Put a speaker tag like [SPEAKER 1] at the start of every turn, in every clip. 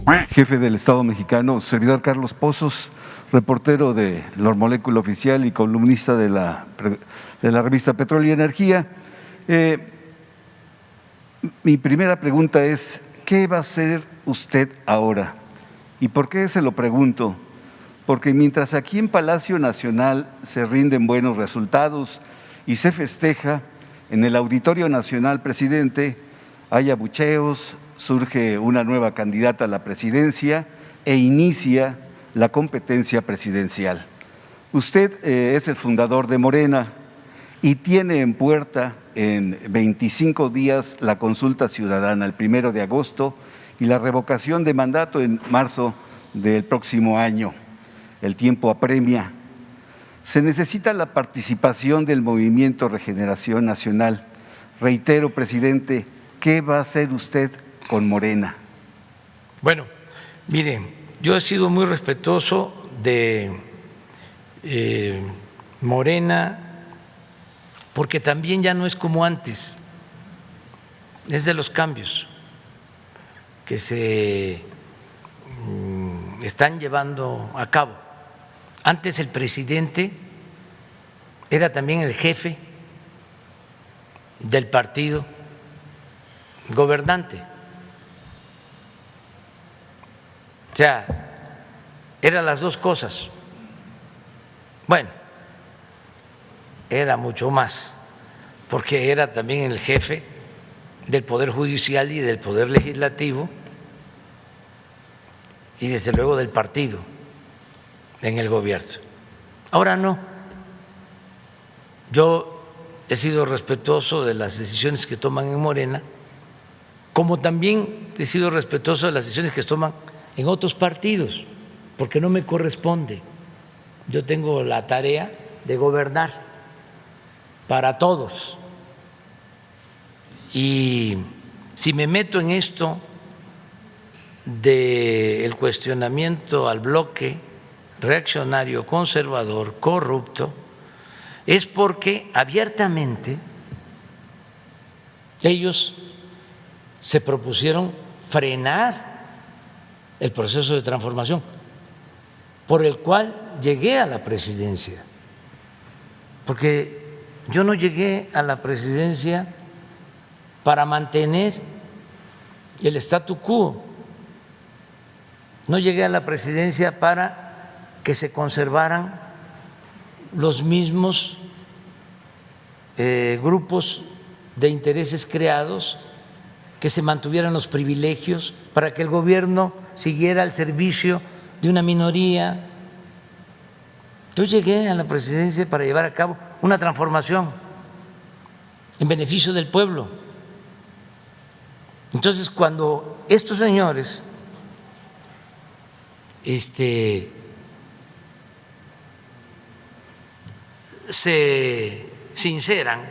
[SPEAKER 1] Jefe del Estado mexicano, servidor Carlos Pozos, reportero de La Molécula Oficial y columnista de la revista Petróleo y Energía. Mi primera pregunta es, ¿qué va a hacer usted ahora? ¿Y por qué se lo pregunto? Porque mientras aquí en Palacio Nacional se rinden buenos resultados y se festeja, en el Auditorio Nacional, presidente, hay abucheos, surge una nueva candidata a la presidencia e inicia la competencia presidencial. Usted es el fundador de Morena y tiene en puerta en 25 días la consulta ciudadana, el 1 de agosto, y la revocación de mandato en marzo del próximo año. El tiempo apremia. Se necesita la participación del Movimiento Regeneración Nacional. Reitero, presidente, ¿qué va a hacer usted con Morena?
[SPEAKER 2] Bueno, miren, yo he sido muy respetuoso de Morena, porque también ya no es como antes, es de los cambios que se están llevando a cabo. Antes el presidente era también el jefe del partido gobernante. O sea, eran las dos cosas. Bueno, era mucho más, porque era también el jefe del Poder Judicial y del Poder Legislativo y desde luego del partido en el gobierno. Ahora no. Yo he sido respetuoso de las decisiones que toman en Morena, como también he sido respetuoso de las decisiones que toman en otros partidos, porque no me corresponde. Yo tengo la tarea de gobernar para todos. Y si me meto en esto del cuestionamiento al bloque reaccionario, conservador, corrupto, es porque abiertamente ellos se propusieron frenar el proceso de transformación por el cual llegué a la presidencia. Porque yo no llegué a la presidencia para mantener el statu quo, no llegué a la presidencia para que se conservaran los mismos grupos de intereses creados, que se mantuvieran los privilegios, para que el gobierno siguiera al servicio de una minoría. Yo llegué a la presidencia para llevar a cabo una transformación en beneficio del pueblo. Entonces, cuando estos señores se sinceran,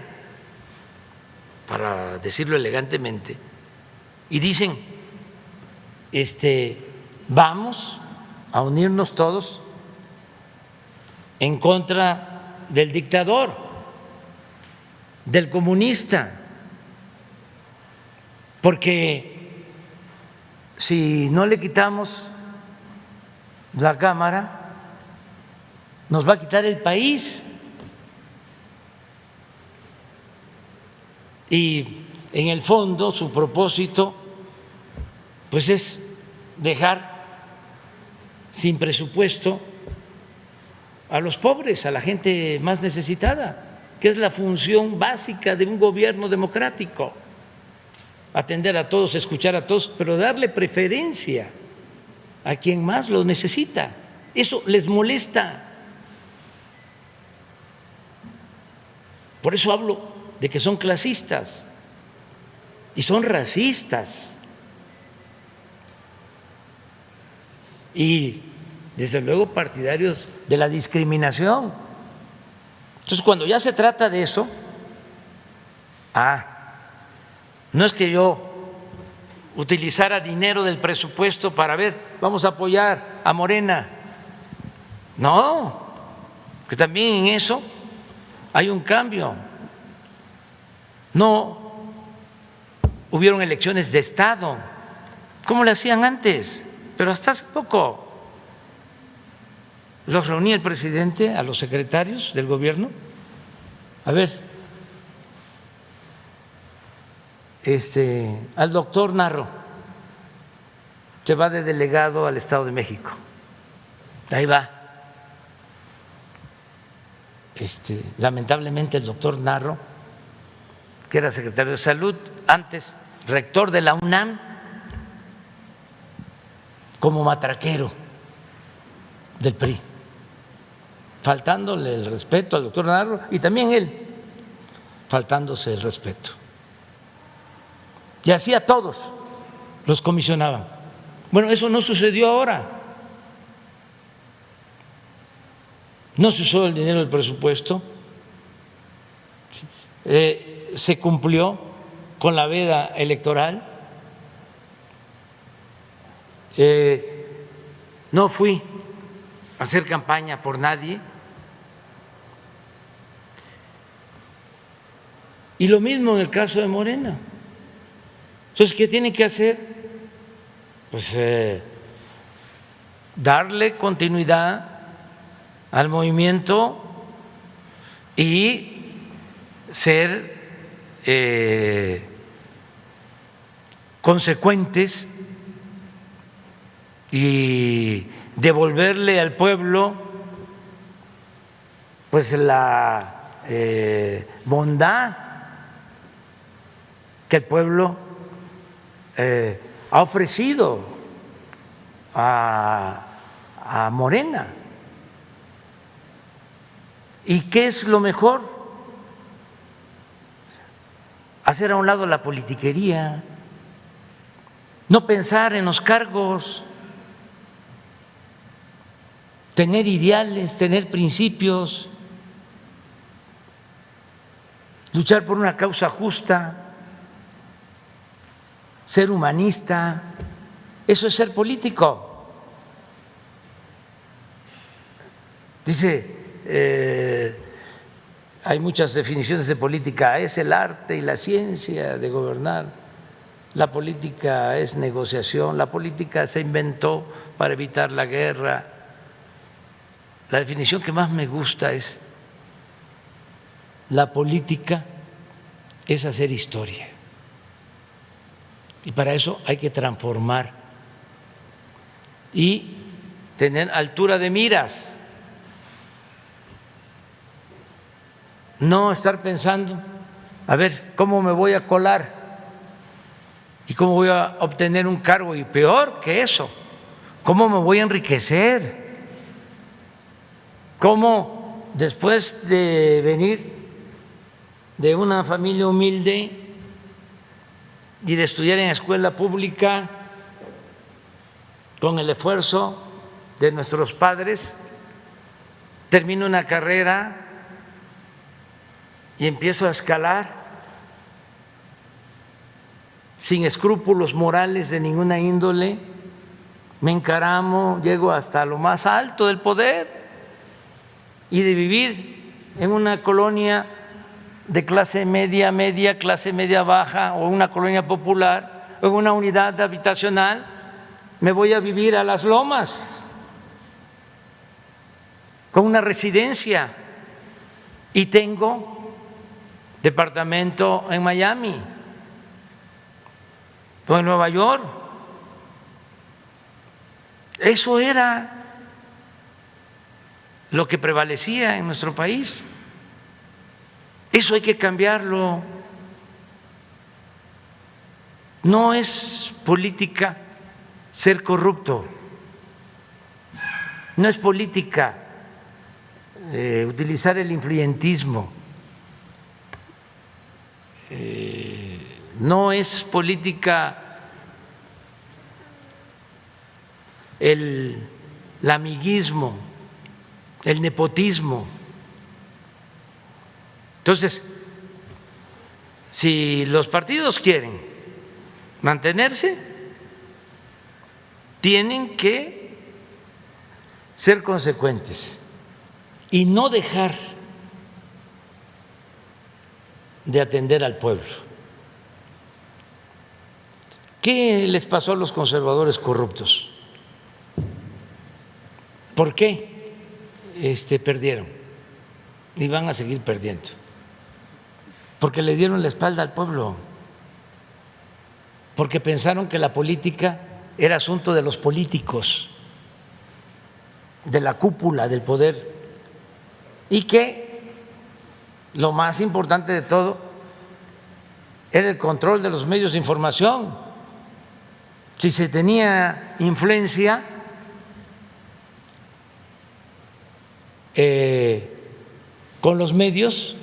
[SPEAKER 2] para decirlo elegantemente, y dicen, vamos a unirnos todos en contra del dictador, del comunista, porque si no le quitamos la Cámara, nos va a quitar el país. Y en el fondo su propósito pues es dejar sin presupuesto a los pobres, a la gente más necesitada, que es la función básica de un gobierno democrático: atender a todos, escuchar a todos, pero darle preferencia a quien más lo necesita. Eso les molesta. Por eso hablo de que son clasistas y son racistas. Y desde luego partidarios de la discriminación. Entonces, cuando ya se trata de eso, no es que yo utilizara dinero del presupuesto para ver, vamos a apoyar a Morena. No, que también en eso hay un cambio. No hubieron elecciones de Estado, como le hacían antes. pero hasta hace poco los reunía el presidente a los secretarios del gobierno. A ver, al doctor Narro se va de delegado al Estado de México. Ahí va. Lamentablemente el doctor Narro, que era secretario de Salud, antes rector de la UNAM, como matraquero del PRI, faltándole el respeto al doctor Narro y también él faltándose el respeto. Y así a todos los comisionaban. Bueno, eso no sucedió ahora. No se usó el dinero del presupuesto, se cumplió con la veda electoral. No fui a hacer campaña por nadie. Y lo mismo en el caso de Morena. Entonces, ¿qué tienen que hacer? Pues darle continuidad al movimiento y ser consecuentes y devolverle al pueblo pues la bondad que el pueblo ha ofrecido a Morena. ¿Y qué es lo mejor? Hacer a un lado la politiquería, no pensar en los cargos, tener ideales, tener principios, luchar por una causa justa, ser humanista. Eso es ser político. Dice, hay muchas definiciones de política: es el arte y la ciencia de gobernar, la política es negociación, la política se inventó para evitar la guerra. La definición que más me gusta es: la política es hacer historia, y para eso hay que transformar y tener altura de miras. No estar pensando, a ver, ¿cómo me voy a colar? ¿Y cómo voy a obtener un cargo? Y peor que eso, ¿cómo me voy a enriquecer? ¿Cómo, después de venir de una familia humilde y de estudiar en escuela pública con el esfuerzo de nuestros padres, termino una carrera y empiezo a escalar sin escrúpulos morales de ninguna índole, me encaramo, llego hasta lo más alto del poder, y de vivir en una colonia de clase media, clase media baja, o una colonia popular, o en una unidad habitacional, me voy a vivir a Las Lomas con una residencia, y tengo departamento en Miami o en Nueva York. Eso era lo que prevalecía en nuestro país. Eso hay que cambiarlo. No es política ser corrupto, no es política utilizar el influyentismo, no es política el amiguismo, el nepotismo. Entonces, si los partidos quieren mantenerse, tienen que ser consecuentes y no dejar de atender al pueblo. ¿Qué les pasó a los conservadores corruptos? ¿Por qué perdieron? Y van a seguir perdiendo. Porque le dieron la espalda al pueblo. Porque pensaron que la política era asunto de los políticos, de la cúpula del poder, y que lo más importante de todo era el control de los medios de información. Si se tenía influencia con los medios,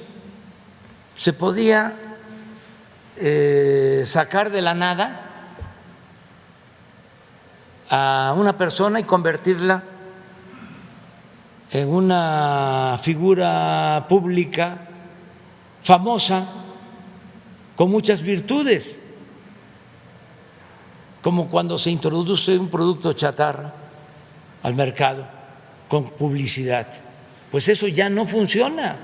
[SPEAKER 2] se podía sacar de la nada a una persona y convertirla en una figura pública famosa con muchas virtudes, como cuando se introduce un producto chatarra al mercado con publicidad. Pues eso ya no funciona.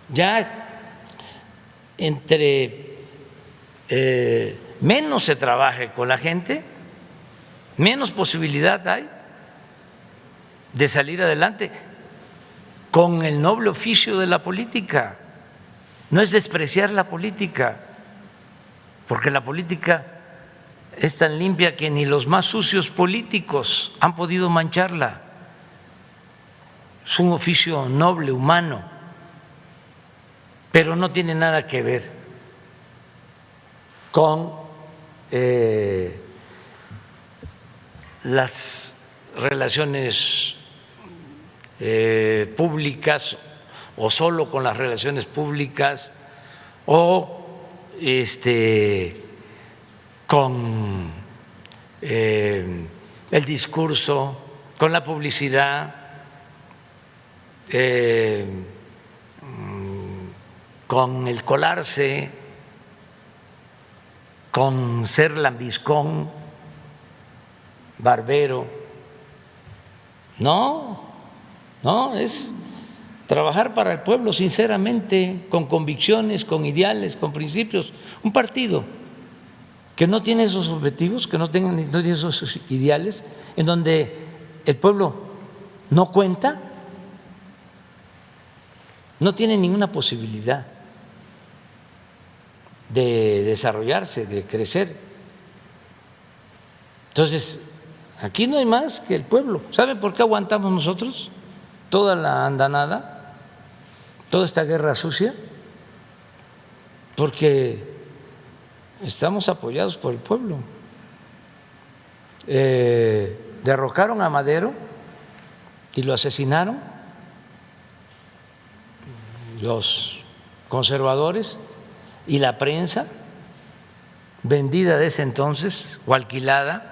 [SPEAKER 2] Ya entre menos se trabaje con la gente, menos posibilidad hay de salir adelante con el noble oficio de la política. No es despreciar la política, porque la política es tan limpia que ni los más sucios políticos han podido mancharla. Es un oficio noble, humano, pero no tiene nada que ver con las relaciones públicas o solo con las relaciones públicas o con el discurso, con la publicidad, con el colarse, con ser lambiscón, barbero. No, es trabajar para el pueblo sinceramente, con convicciones, con ideales, con principios. Un partido que no tiene esos objetivos, que no tiene esos ideales, en donde el pueblo no cuenta, no tiene ninguna posibilidad de desarrollarse, de crecer. Entonces, aquí no hay más que el pueblo. ¿Saben por qué aguantamos nosotros toda la andanada, toda esta guerra sucia? Porque estamos apoyados por el pueblo. Derrocaron a Madero y lo asesinaron los conservadores y la prensa vendida de ese entonces o alquilada,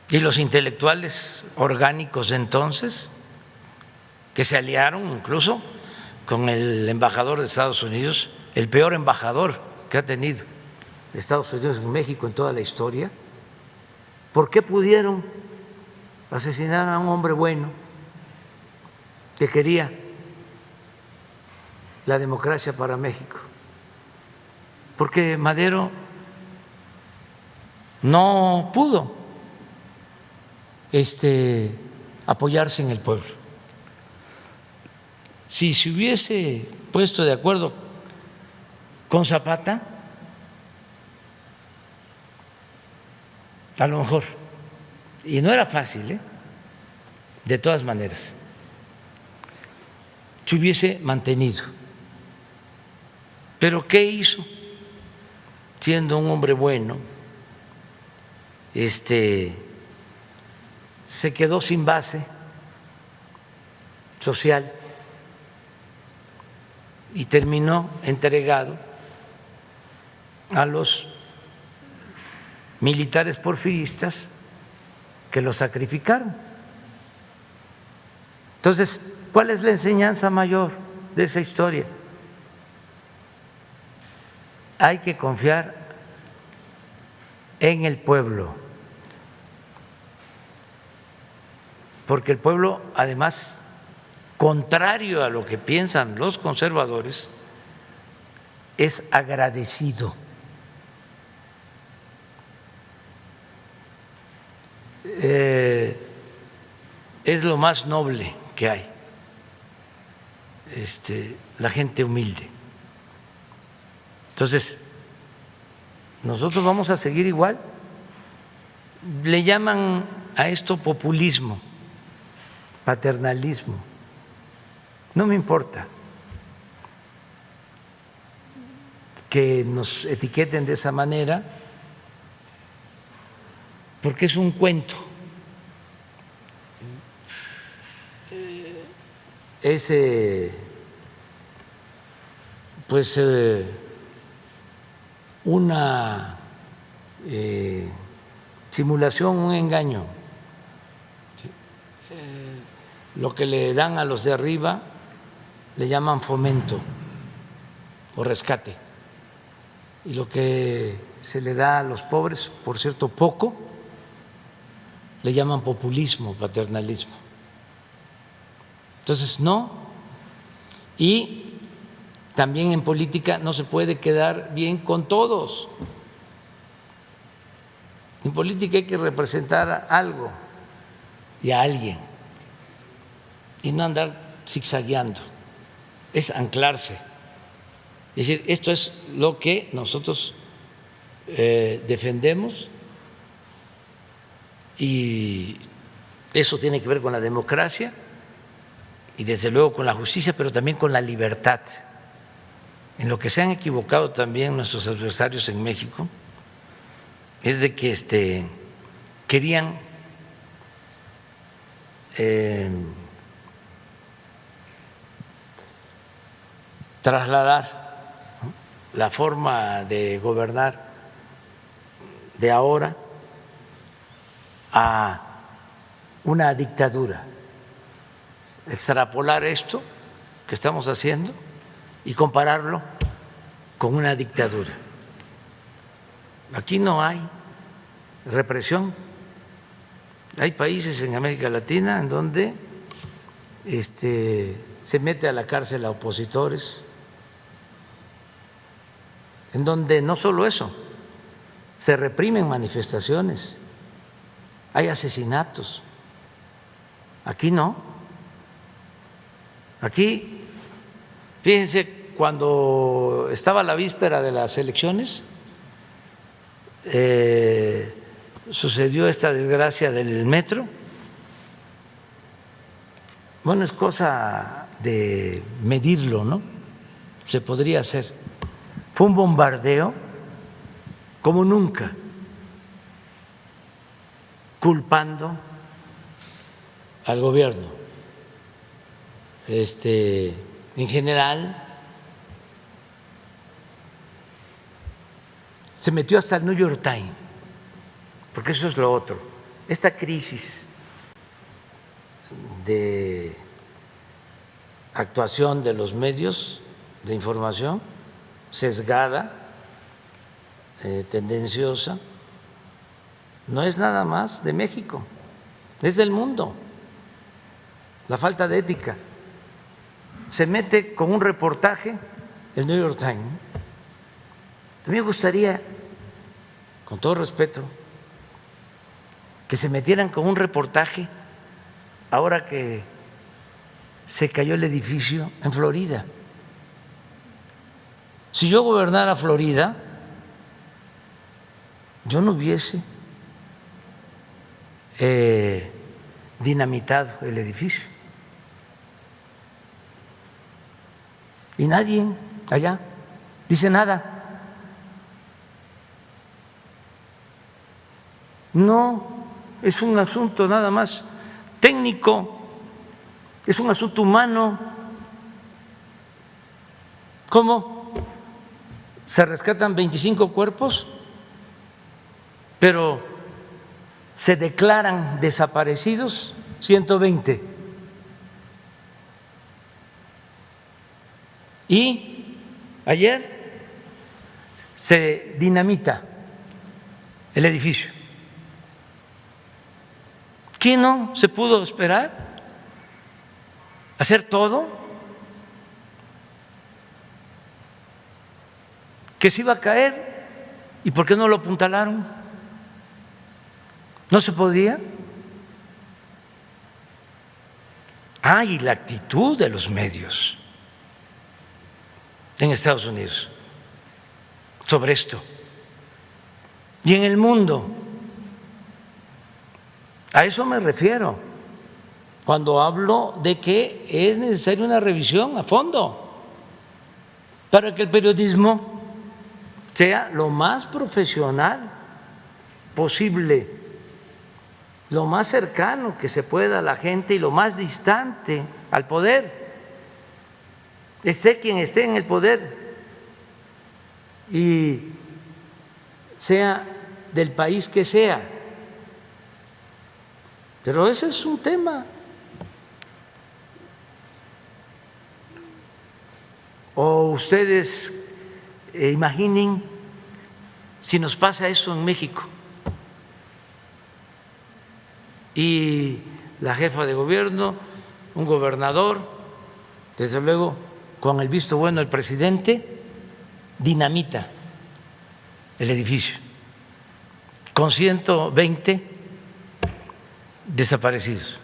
[SPEAKER 2] y los intelectuales orgánicos de entonces que se aliaron incluso con el embajador de Estados Unidos, el peor embajador que ha tenido Estados Unidos en México en toda la historia. ¿Por qué pudieron asesinar a un hombre bueno que quería la democracia para México? Porque Madero no pudo apoyarse en el pueblo. Si se hubiese puesto de acuerdo con Zapata, a lo mejor, y no era fácil, de todas maneras, se hubiese mantenido. Pero ¿qué hizo? Siendo un hombre bueno, se quedó sin base social y terminó entregado a los militares porfiristas que lo sacrificaron. Entonces, ¿cuál es la enseñanza mayor de esa historia? Hay que confiar en el pueblo, porque el pueblo, además, contrario a lo que piensan los conservadores, es agradecido. es lo más noble que hay, la gente humilde. Entonces, nosotros vamos a seguir igual. Le llaman a esto populismo, paternalismo. No me importa que nos etiqueten de esa manera, porque es un cuento. Es pues una simulación, un engaño. Lo que le dan a los de arriba le llaman fomento o rescate, y lo que se le da a los pobres, por cierto, poco, le llaman populismo, paternalismo. Entonces, no. Y también en política no se puede quedar bien con todos. En política hay que representar algo y a alguien y no andar zigzagueando, es anclarse. Es decir, esto es lo que nosotros defendemos, y eso tiene que ver con la democracia y desde luego con la justicia, pero también con la libertad. En lo que se han equivocado también nuestros adversarios en México es de que querían trasladar la forma de gobernar de ahora a una dictadura, extrapolar esto que estamos haciendo y compararlo con una dictadura. Aquí no hay represión. Hay países en América Latina en donde se mete a la cárcel a opositores, en donde no solo eso, se reprimen manifestaciones, hay asesinatos. Aquí no. Aquí, fíjense, cuando estaba la víspera de las elecciones, sucedió esta desgracia del metro. Bueno, es cosa de medirlo, ¿no? Se podría hacer. Fue un bombardeo como nunca, culpando al gobierno. En general, se metió hasta el New York Times, porque eso es lo otro. Esta crisis de actuación de los medios de información, sesgada, tendenciosa, no es nada más de México, es del mundo. La falta de ética. Se mete con un reportaje el New York Times. A mí me gustaría, con todo respeto, que se metieran con un reportaje ahora que se cayó el edificio en Florida. Si yo gobernara Florida, yo no hubiese dinamitado el edificio. Y nadie allá dice nada. No, es un asunto nada más técnico, es un asunto humano. ¿Cómo? Se rescatan 25 cuerpos, pero se declaran desaparecidos 120. Y ayer se dinamita el edificio. ¿Qué no se pudo esperar? ¿Hacer todo? ¿Que se iba a caer? ¿Y por qué no lo apuntalaron? ¿No se podía? Y la actitud de los medios en Estados Unidos sobre esto y en el mundo. A eso me refiero cuando hablo de que es necesaria una revisión a fondo para que el periodismo sea lo más profesional posible, lo más cercano que se pueda a la gente y lo más distante al poder, esté quien esté en el poder y sea del país que sea. Pero ese es un tema. O ustedes imaginen si nos pasa eso en México y la jefa de gobierno, un gobernador, desde luego con el visto bueno del presidente, dinamita el edificio con 120 desaparecidos.